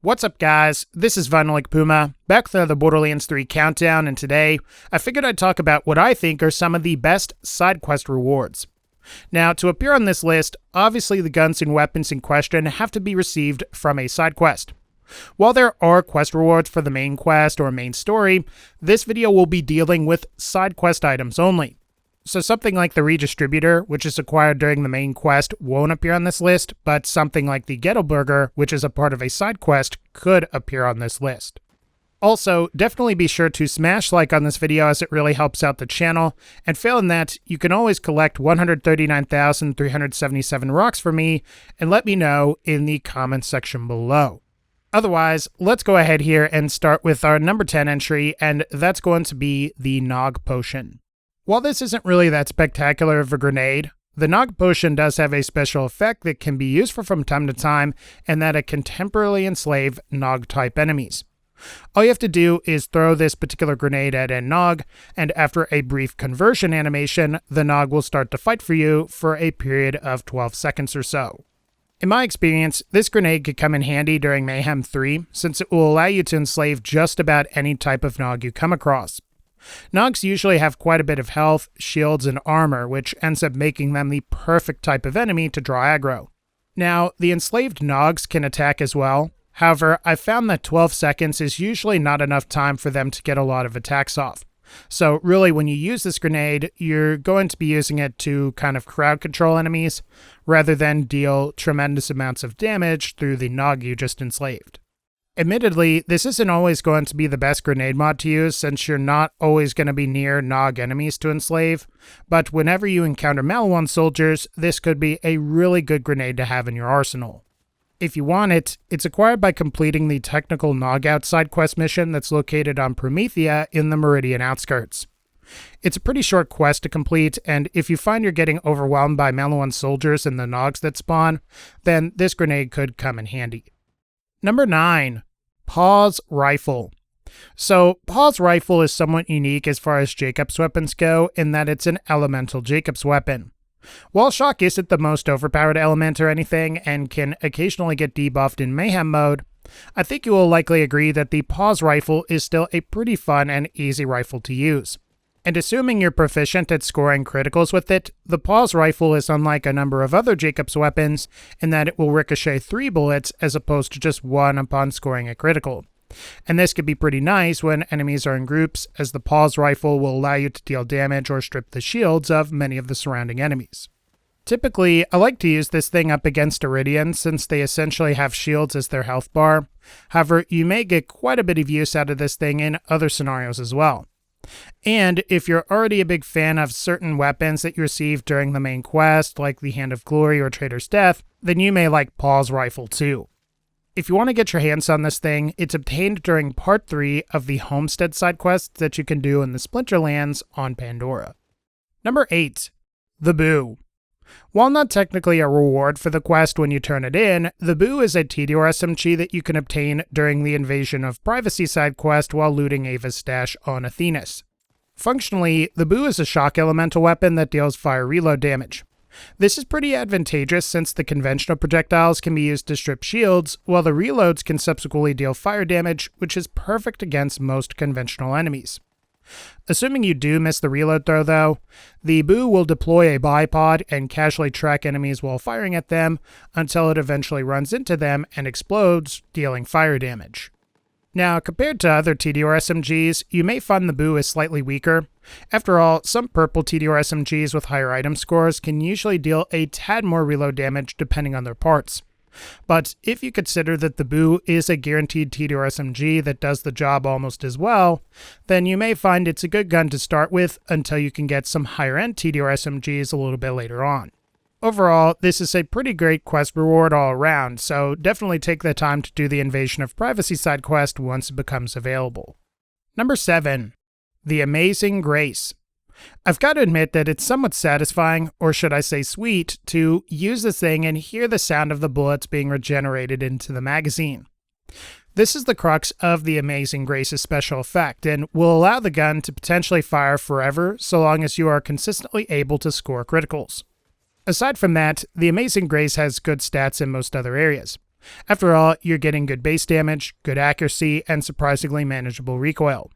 What's up guys, this is VinylicPuma, back with the Borderlands 3 countdown, and today I figured I'd talk about what I think are some of the best side quest rewards. Now, to appear on this list, obviously the guns and weapons in question have to be received from a side quest. While there are quest rewards for the main quest or main story, this video will be dealing with side quest items only. So something like the Redistributor, which is acquired during the main quest, won't appear on this list, but something like the Ghetto Burger, which is a part of a side quest, could appear on this list. Also, definitely be sure to smash like on this video as it really helps out the channel, and failing that, you can always collect 139,377 rocks for me, and let me know in the comments section below. Otherwise, let's go ahead here and start with our number 10 entry, and that's going to be the Nog Potion. While this isn't really that spectacular of a grenade, the Nog Potion does have a special effect that can be used from time to time, and that it can temporarily enslave Nog-type enemies. All you have to do is throw this particular grenade at a Nog, and after a brief conversion animation, the Nog will start to fight for you for a period of 12 seconds or so. In my experience, this grenade could come in handy during Mayhem 3, since it will allow you to enslave just about any type of Nog you come across. Nogs usually have quite a bit of health, shields, and armor, which ends up making them the perfect type of enemy to draw aggro. Now, the enslaved Nogs can attack as well. However, I found that 12 seconds is usually not enough time for them to get a lot of attacks off. So really, when you use this grenade, you're going to be using it to kind of crowd control enemies, rather than deal tremendous amounts of damage through the Nog you just enslaved. Admittedly, this isn't always going to be the best grenade mod to use, since you're not always going to be near Nog enemies to enslave, but whenever you encounter Maliwan soldiers, this could be a really good grenade to have in your arsenal. If you want it, it's acquired by completing the technical Nog Out side quest mission that's located on Promethea in the Meridian outskirts. It's a pretty short quest to complete, and if you find you're getting overwhelmed by Maliwan soldiers and the Nogs that spawn, then this grenade could come in handy. Number 9. Paws Rifle. So, Paws Rifle is somewhat unique as far as Jacob's weapons go, in that it's an elemental Jacob's weapon. While Shock isn't the most overpowered element or anything, and can occasionally get debuffed in Mayhem mode, I think you will likely agree that the Paws Rifle is still a pretty fun and easy rifle to use. And assuming you're proficient at scoring criticals with it, the Paws Rifle is unlike a number of other Jacob's weapons in that it will ricochet 3 bullets as opposed to just 1 upon scoring a critical. And this could be pretty nice when enemies are in groups, as the Paws Rifle will allow you to deal damage or strip the shields of many of the surrounding enemies. Typically, I like to use this thing up against Iridians since they essentially have shields as their health bar. However, you may get quite a bit of use out of this thing in other scenarios as well. And if you're already a big fan of certain weapons that you receive during the main quest, like the Hand of Glory or Traitor's Death, then you may like Paws Rifle too. If you want to get your hands on this thing, it's obtained during Part 3 of the Homestead side quests that you can do in the Splinterlands on Pandora. Number 8. The Boo. While not technically a reward for the quest when you turn it in, the Boo is a TDR SMG that you can obtain during the Invasion of Privacy side quest while looting Ava's stash on Athenas. Functionally, the Boo is a shock elemental weapon that deals fire reload damage. This is pretty advantageous since the conventional projectiles can be used to strip shields, while the reloads can subsequently deal fire damage, which is perfect against most conventional enemies. Assuming you do miss the reload throw though, the Boo will deploy a bipod and casually track enemies while firing at them until it eventually runs into them and explodes, dealing fire damage. Now, compared to other TDR SMGs, you may find the Boo is slightly weaker. After all, some purple TDR SMGs with higher item scores can usually deal a tad more reload damage depending on their parts. But if you consider that the Boo is a guaranteed TDR SMG that does the job almost as well, then you may find it's a good gun to start with until you can get some higher end TDR SMGs a little bit later on. Overall, this is a pretty great quest reward all around, so definitely take the time to do the Invasion of Privacy side quest once it becomes available. Number 7. The Amazing Grace. I've got to admit that it's somewhat satisfying, or should I say sweet, to use this thing and hear the sound of the bullets being regenerated into the magazine. This is the crux of the Amazing Grace's special effect, and will allow the gun to potentially fire forever so long as you are consistently able to score criticals. Aside from that, the Amazing Grace has good stats in most other areas. After all, you're getting good base damage, good accuracy, and surprisingly manageable recoil.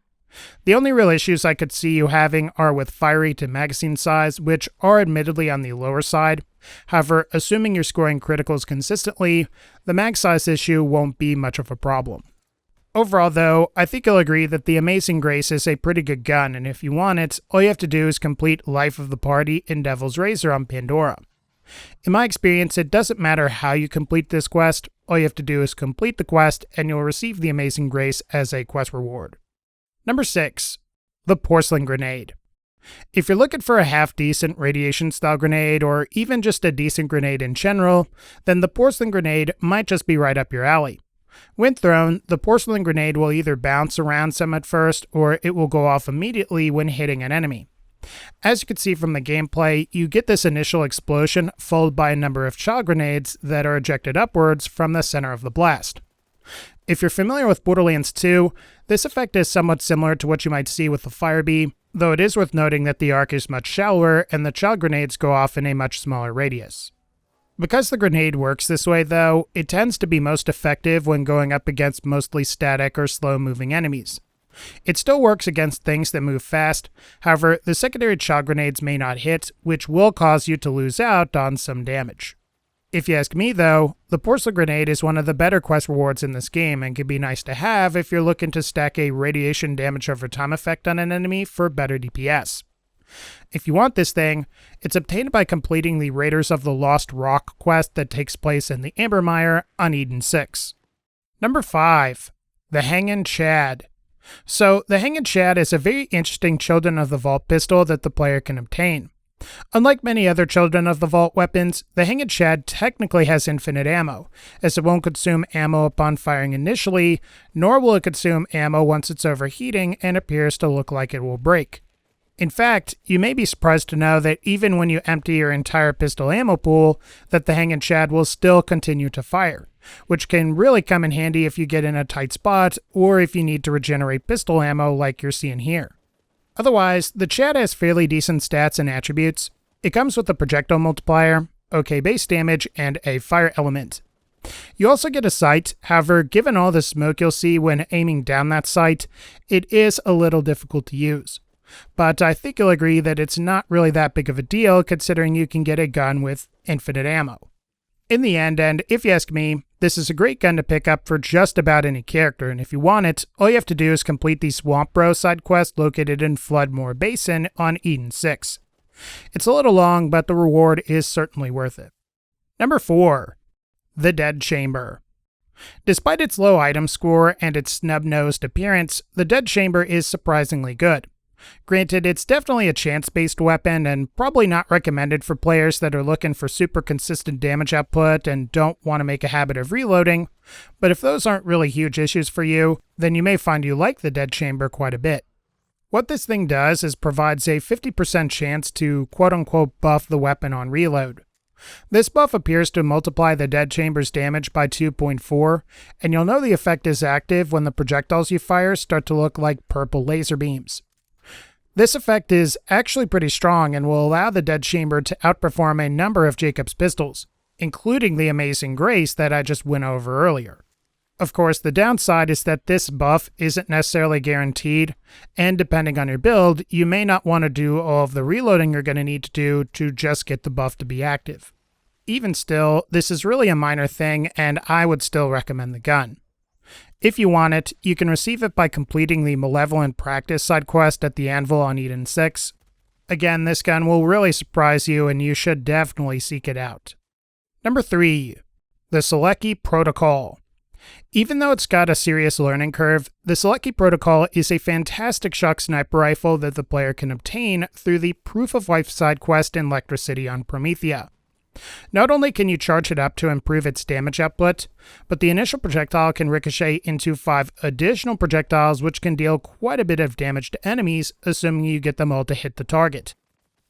The only real issues I could see you having are with fire rate and magazine size, which are admittedly on the lower side. However, assuming you're scoring criticals consistently, the mag size issue won't be much of a problem. Overall though, I think you'll agree that the Amazing Grace is a pretty good gun, and if you want it, all you have to do is complete Life of the Party in Devil's Razor on Pandora. In my experience, it doesn't matter how you complete this quest, all you have to do is complete the quest and you'll receive the Amazing Grace as a quest reward. Number 6. The Porcelain Grenade. If you're looking for a half-decent radiation-style grenade, or even just a decent grenade in general, then the Porcelain Grenade might just be right up your alley. When thrown, the Porcelain Grenade will either bounce around some at first, or it will go off immediately when hitting an enemy. As you can see from the gameplay, you get this initial explosion followed by a number of child grenades that are ejected upwards from the center of the blast. If you're familiar with Borderlands 2, this effect is somewhat similar to what you might see with the Fire Bee, though it is worth noting that the arc is much shallower and the child grenades go off in a much smaller radius. Because the grenade works this way though, it tends to be most effective when going up against mostly static or slow-moving enemies. It still works against things that move fast, however, the secondary child grenades may not hit, which will cause you to lose out on some damage. If you ask me though, the Porcelain Grenade is one of the better quest rewards in this game and can be nice to have if you're looking to stack a radiation damage over time effect on an enemy for better DPS. If you want this thing, it's obtained by completing the Raiders of the Lost Rock quest that takes place in the Amber Mire on Eden 6. Number 5. The Hangin Chad. So, the Hangin Chad is a very interesting Children of the Vault pistol that the player can obtain. Unlike many other Children of the Vault weapons, the Hangin Chad technically has infinite ammo, as it won't consume ammo upon firing initially, nor will it consume ammo once it's overheating and appears to look like it will break. In fact, you may be surprised to know that even when you empty your entire pistol ammo pool, that the Hangin Chad will still continue to fire, which can really come in handy if you get in a tight spot or if you need to regenerate pistol ammo like you're seeing here. Otherwise, the Chad has fairly decent stats and attributes. It comes with a projectile multiplier, okay base damage, and a fire element. You also get a sight, however, given all the smoke you'll see when aiming down that sight, it is a little difficult to use. But I think you'll agree that it's not really that big of a deal considering you can get a gun with infinite ammo. In the end, and if you ask me, this is a great gun to pick up for just about any character, and if you want it, all you have to do is complete the Swamp Bro side quest located in Floodmoor Basin on Eden 6. It's a little long, but the reward is certainly worth it. Number 4. The Dead Chamber. Despite its low item score and its snub-nosed appearance, the Dead Chamber is surprisingly good. Granted, it's definitely a chance-based weapon and probably not recommended for players that are looking for super consistent damage output and don't want to make a habit of reloading, but if those aren't really huge issues for you, then you may find you like the Dead Chamber quite a bit. What this thing does is provides a 50% chance to quote-unquote buff the weapon on reload. This buff appears to multiply the Dead Chamber's damage by 2.4, and you'll know the effect is active when the projectiles you fire start to look like purple laser beams. This effect is actually pretty strong and will allow the Dead Chamber to outperform a number of Jacob's pistols, including the Amazing Grace that I just went over earlier. Of course, the downside is that this buff isn't necessarily guaranteed, and depending on your build, you may not want to do all of the reloading you're going to need to do to just get the buff to be active. Even still, this is really a minor thing, and I would still recommend the gun. If you want it, you can receive it by completing the Malevolent Practice side quest at the Anvil on Eden 6. Again, this gun will really surprise you and you should definitely seek it out. Number 3. The Seleka Protocol. Even though it's got a serious learning curve, the Seleka Protocol is a fantastic shock sniper rifle that the player can obtain through the Proof of Life side quest in Lectra City on Promethea. Not only can you charge it up to improve its damage output, but the initial projectile can ricochet into 5 additional projectiles which can deal quite a bit of damage to enemies, assuming you get them all to hit the target.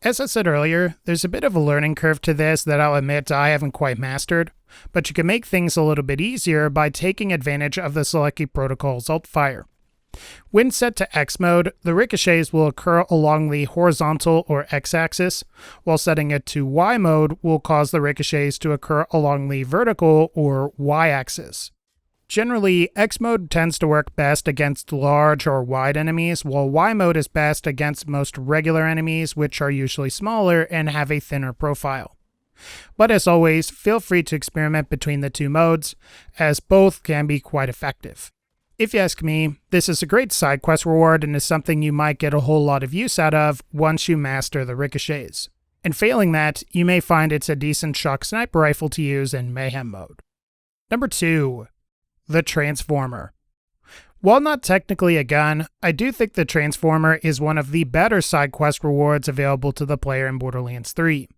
As I said earlier, there's a bit of a learning curve to this that I'll admit I haven't quite mastered, but you can make things a little bit easier by taking advantage of the Seleka Protocol's alt fire. When set to X mode, the ricochets will occur along the horizontal or X-axis, while setting it to Y mode will cause the ricochets to occur along the vertical or Y-axis. Generally, X mode tends to work best against large or wide enemies, while Y mode is best against most regular enemies, which are usually smaller and have a thinner profile. But as always, feel free to experiment between the two modes, as both can be quite effective. If you ask me, this is a great side quest reward and is something you might get a whole lot of use out of once you master the ricochets. And failing that, you may find it's a decent shock sniper rifle to use in Mayhem mode. Number 2. The Transformer. While not technically a gun, I do think the Transformer is one of the better side quest rewards available to the player in Borderlands 3.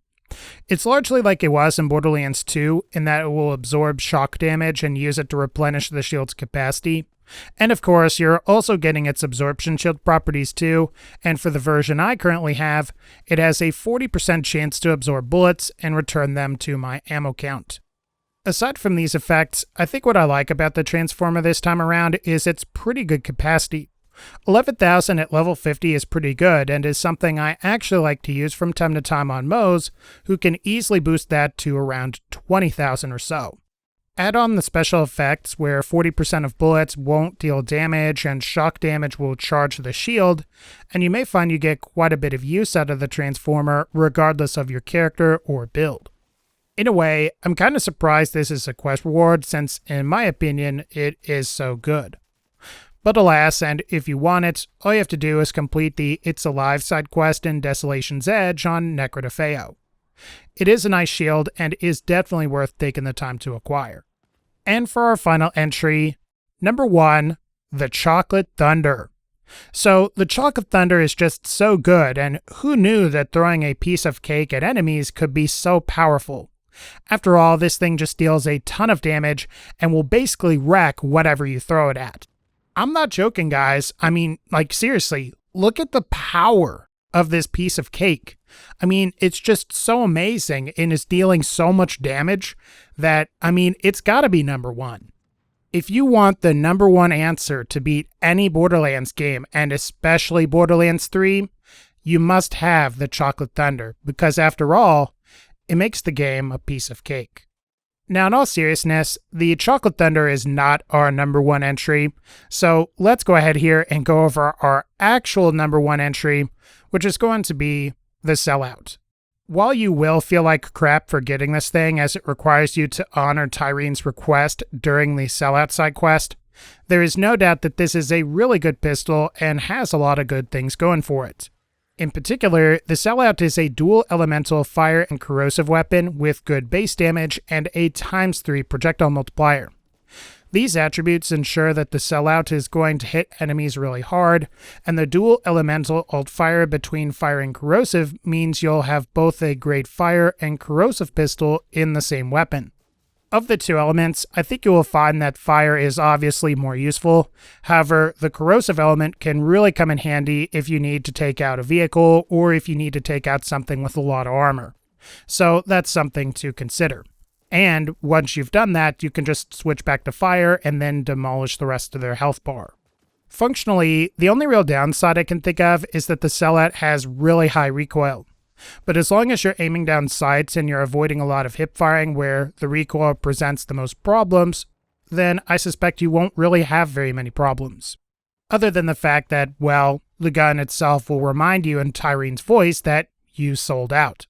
It's largely like it was in Borderlands 2 in that it will absorb shock damage and use it to replenish the shield's capacity. And of course, you're also getting its absorption shield properties too, and for the version I currently have, it has a 40% chance to absorb bullets and return them to my ammo count. Aside from these effects, I think what I like about the Transformer this time around is its pretty good capacity. 11,000 at level 50 is pretty good and is something I actually like to use from time to time on Moes, who can easily boost that to around 20,000 or so. Add on the special effects where 40% of bullets won't deal damage and shock damage will charge the shield, and you may find you get quite a bit of use out of the Transformer regardless of your character or build. In a way, I'm kind of surprised this is a quest reward since, in my opinion, it is so good. But alas, and if you want it, all you have to do is complete the It's Alive side quest in Desolation's Edge on Necrodefeo. It is a nice shield and is definitely worth taking the time to acquire. And for our final entry, number 1, the Chocolate Thunder. So the Chocolate Thunder is just so good, and who knew that throwing a piece of cake at enemies could be so powerful? After all, this thing just deals a ton of damage and will basically wreck whatever you throw it at. I'm not joking, guys. I mean, like, seriously, look at the power of this piece of cake. I mean, it's just so amazing and is dealing so much damage that, I mean, it's gotta be number 1. If you want the number 1 answer to beat any Borderlands game, and especially Borderlands 3, you must have the Chocolate Thunder, because after all, it makes the game a piece of cake. Now, in all seriousness, the Chocolate Thunder is not our number 1 entry, so let's go ahead here and go over our actual number 1 entry, which is going to be the Sellout. While you will feel like crap for getting this thing as it requires you to honor Tyrene's request during the Sellout side quest, there is no doubt that this is a really good pistol and has a lot of good things going for it. In particular, the Sellout is a dual elemental fire and corrosive weapon with good base damage and a ×3 projectile multiplier. These attributes ensure that the Sellout is going to hit enemies really hard, and the dual elemental alt fire between fire and corrosive means you'll have both a great fire and corrosive pistol in the same weapon. Of the two elements, I think you will find that fire is obviously more useful. However, the corrosive element can really come in handy if you need to take out a vehicle or if you need to take out something with a lot of armor. So that's something to consider. And once you've done that, you can just switch back to fire and then demolish the rest of their health bar. Functionally, the only real downside I can think of is that the Sellout has really high recoil. But as long as you're aiming down sights and you're avoiding a lot of hip firing where the recoil presents the most problems, then I suspect you won't really have very many problems. Other than the fact that, well, the gun itself will remind you in Tyrene's voice that you sold out.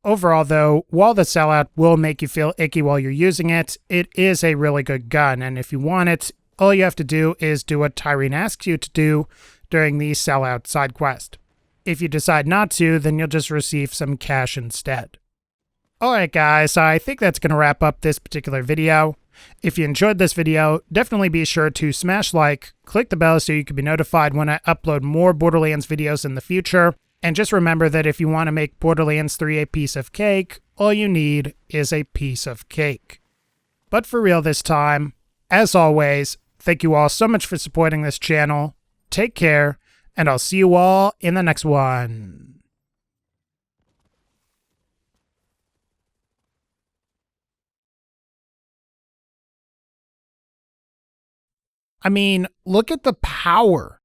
Overall though, while the Sellout will make you feel icky while you're using it, it is a really good gun, and if you want it, all you have to do is do what Tyrene asks you to do during the Sellout side quest. If you decide not to, then you'll just receive some cash instead. Alright guys, I think that's going to wrap up this particular video. If you enjoyed this video, definitely be sure to smash like, click the bell so you can be notified when I upload more Borderlands videos in the future, and just remember that if you want to make Borderlands 3 a piece of cake, all you need is a piece of cake. But for real this time, as always, thank you all so much for supporting this channel, take care, and I'll see you all in the next one. I mean, look at the power